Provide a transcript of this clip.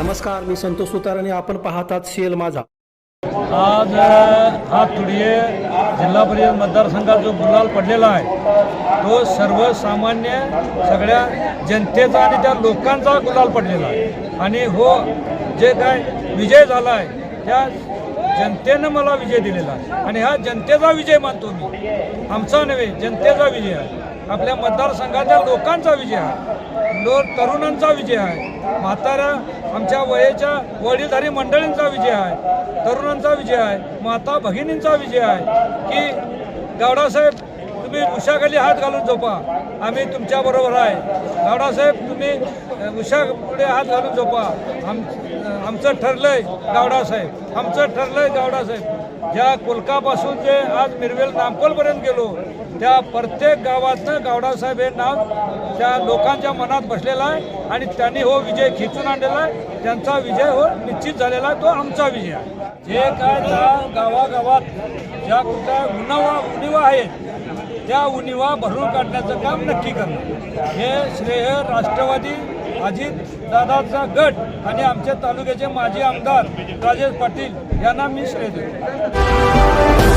नमस्कार, मी संतोष सुतार आणि आपण पाहतात शेल माझा. आज हातुडिये जिल्हा परिषद मतदारसंघात जो गुलाल पडलेला आहे तो सर्वसामान्य सगळ्या जनतेचा आणि त्या लोकांचा गुलाल पडलेला आहे. आणि हो जे काय विजय झाला आहे त्या जनतेनं मला विजय दिलेला आहे आणि हा जनतेचा विजय मानतो मी. आमचा नव्हे, जनतेचा विजय आहे. आपल्या मतदारसंघाच्या लोकांचा विजय आहे, तरुणांचा विजय आहे, म्हाताऱ्या आमच्या वयाच्या वडीलधारी मंडळींचा विजय आहे, तरुणांचा विजय आहे, माता भगिनींचा विजय आहे की गावडासाहेब तुम्ही उशाखाली हात घालून झोपा, आम्ही तुमच्याबरोबर आहे. गावडासाहेब तुम्ही उशापुढे हात घालून झोपा, आमचं ठरलंय गावडासाहेब, आमचं ठरलंय गावडासाहेब. ज्या कोलकापासून जे आज मिरवेल नामकोलपर्यंत गेलो त्या प्रत्येक गावातनं गावडासाहेब हे नाव त्या लोकांच्या मनात बसलेला आहे आणि त्यांनी हो विजय खिचून आणलेला आहे. त्यांचा विजय हो निश्चित झालेला आहे, तो आमचा विजय आहे. जे काय त्या गावागावात ज्या कुठल्या उणिवा आहेत त्या उणिवा भरून काढण्याचं काम नक्की करणार. हे श्रेय राष्ट्रवादी अजित दादाचा गट आणि आमच्या तालुक्याचे माजी आमदार राजेश पाटील यांना मी श्रेय देतो.